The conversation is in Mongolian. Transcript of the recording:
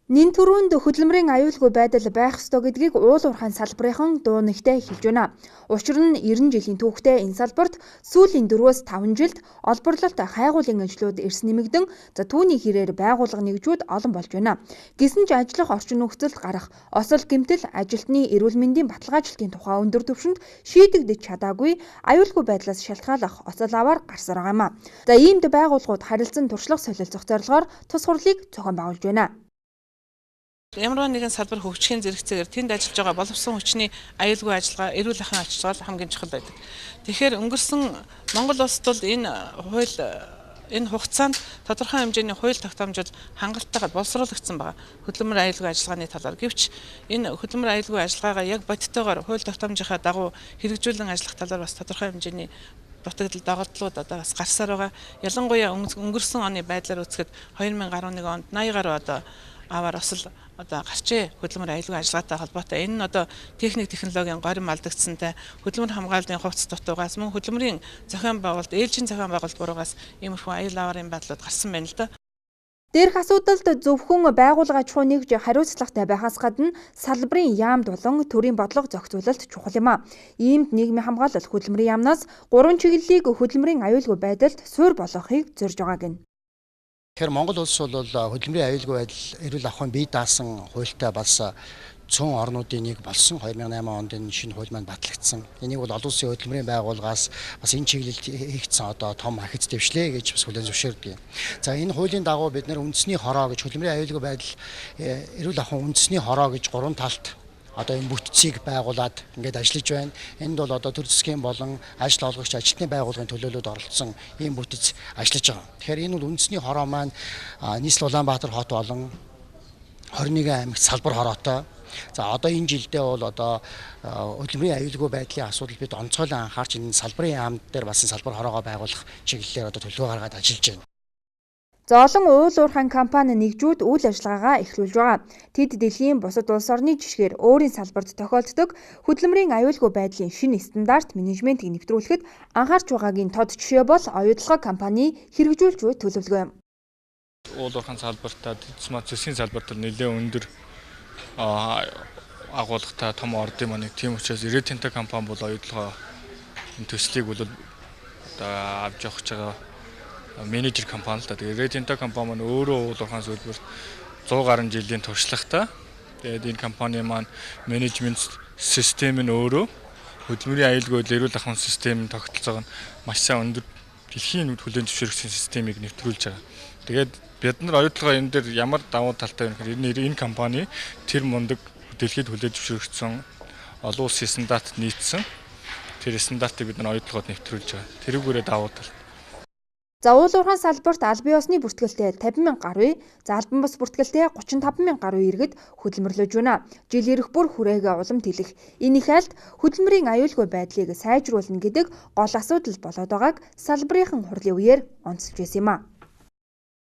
Нин түрүүнд хөдөлмөрийн аюулгүй байдал байх ёстой гэдгийг уул уурхайн салбарынхан дуу нэгтэй хэлж байна. Учир нь 90 жилийн түүхтэй энэ салбарт сүүлийн 4-5 жилд олборлолт хайгуулын ажлууд эрс нэмэгдэн түүний хэрээр байгууллага нэгжүүд олон болж байна. Гэсэн ч ажиллах орчин нөхцөлд гарах осол гэмтэл ажилтны эрүүл мэндийн баталгаажлалтын тухай өндөр түвшинд шийдэгдэж чадаагүй аюулгүй байдлаас шалтгаалах осол аваар гарсаар байгаа юм. Иймд байгууллагууд харилцан туршлага солилцох зорилгоор тус хурлыг зохион байгуулж байна. Ямар нэгэн салбар хөгжихийн зэрэгцээгээр тэнд ажиллаж байгаа боловсон хүчний аюулгүй ажиллагаа, эрүүл ахуйн ажиллагаа хамгийн чухал байдаг. Тэгэхээр өнгөрсөн Монгол улсад бол энэ хугацаанд тодорхой хэмжээний хууль тогтоомжууд хангалттай боловсруулагдсан байгаа. Хөдөлмөр аюулгүй ажиллагааны талаар гэвч энэ хөдөлмөр аюулгүй ажиллагаагаа яг бодиттойгоор хууль тогтоомжийнхаа дагуу хэрэгжүүлэн ажиллах талаар бас тодорхой хэмжээний дутагдал доголдлууд одоо бас гарсаар байгаа. Ялангуяа өнгөрсөн оны байдлаар үзэхэд 2011 онд 80 гаруй одоо аваар осол гарчээ хөдөлмөр аюулгүй ажиллагаатай холбоотой. Энэ нь одоо технологийн горим алдагдсантай хөдөлмөр хамгааллын хувцас дутуугаас мөн хөдөлмөрийн зохион байгуулалт, ээлжийн зохион байгуулалт буруугаас иймэрхүү аюул аваарын байдлууд гарсан байна л да. Дээрх асуудалд зөвхөн байгууллага аж ахуй нэгж хариуцлагатай байхаас гадна салбарын яамд болон төрийн бодлого зохицуулалт чухал юм а. Иймд нийгмийн хамгаалалт хөдөлмөрийн яамнаас 3 чиглэлийг хөдөлмөрийн аюулгүй байдалд суурь болгохыг зорж байгааг нь. Тэгэхээр Монгол улс бол хөдөлмөрийн аюулгүй байдал эрүүл ахуйн бие даасан хуультай бас цөөн орнуудын нэг болсон. 2008 онд энэ шинэ хууль маань батлагдсан. Энийг бол олон улсын хөдөлмөрийн байгууллагаас бас энэ чиглэлд хийгдсэн одоо том ахиц дэвшлээ гэж бас хүлээн зөвшөөрдөг. За энэ хуулийн дагуу бид нэр үндэсний хороо гэж хөдөлмөрийн аюулгүй байдал эрүүл ахуйн үндэсний хороо гэж 3 талт одоо энэ бүтцийг байгуулад ингээд ажиллаж байна. Энд бол одоо төр засгийн болон ажил олгогч ажилтны байгууллагын төлөөлөлд оролцсон ийм бүтэц ажиллаж байгаа. Тэгэхээр энэ бол үндэсний хороо маань нийслэл Улаанбаатар хот болон 21 аймагт салбар хороотой. За одоо энэ жилдээ бол одоо хөдөлмөрийн аюулгүй байдлын асуудал бид онцгойлон анхаарч энэ салбарын яамд дээр бас салбар хороогоо байгуулах чиглэлээр одоо төлөвлөгөө гаргаад ажиллаж байна. Олон уул уурхайн компани нэгжүүд үйл ажиллагаагаа эхлүүлж байгаа. Тэд дэлхийн бусад улс орны жишгээр өөрийн салбарт тохиолддог хөдөлмөрийн аюулгүй байдлын шинэ стандарт менежментийг нэвтрүүлэхэд анхаарч байгаагийн тод жишээ бол оюутлага компани хэрэгжүүлж буй төлөвлөгөө юм. Уул уурхайн салбартаа смарт зэсгийн салбарт нэлээд өндөр агуулгатай том ордын маань тийм учраас Ретинта компани бол оюутлага энэ төслийг бол одоо авч явах гэж байгаа менежер компани л та. Тэгээд Ретинта компани маань өөрөө уул уурхайн зөвлөлт 100 гаруй жилийн туршлагатай. Тэгээд энэ компани маань менежмент систем нь өөрөө хөдөлмөрийн аюулгүй эрүүл ахуйн системийн тогтолцоог нь маш сайн өндөр дэлхийн хүлээн зөвшөөрсөн системийг нэвтрүүлж байгаа. Тэгээд бид нар оюутлага энэ дээр ямар давуу талтай вэ гэхээр энэ компани тэр мундаг дэлхийд хүлээн зөвшөөрсөн олон улсын стандарт нийцсэн. Тэр стандартыг бид нар оюутлагад нэвтрүүлж байгаа. Тэрүүгээрээ давуу тал. За уул уурхайн салбарт албан ёсны бүртгэлтэй 50,000 гаруй, за албан бус бүртгэлтэй 35,000 гаруй иргэд хөдөлмөрлөж байна. Жил ирэх бүр хүрээгээ уламт хэлэх. Энэ их айлт хөдөлмөрийн аюулгүй байдлыг сайжруулна гэдэг гол асуудал болоод байгааг салбарынхан хурлын үеэр онцолж байсан юм а.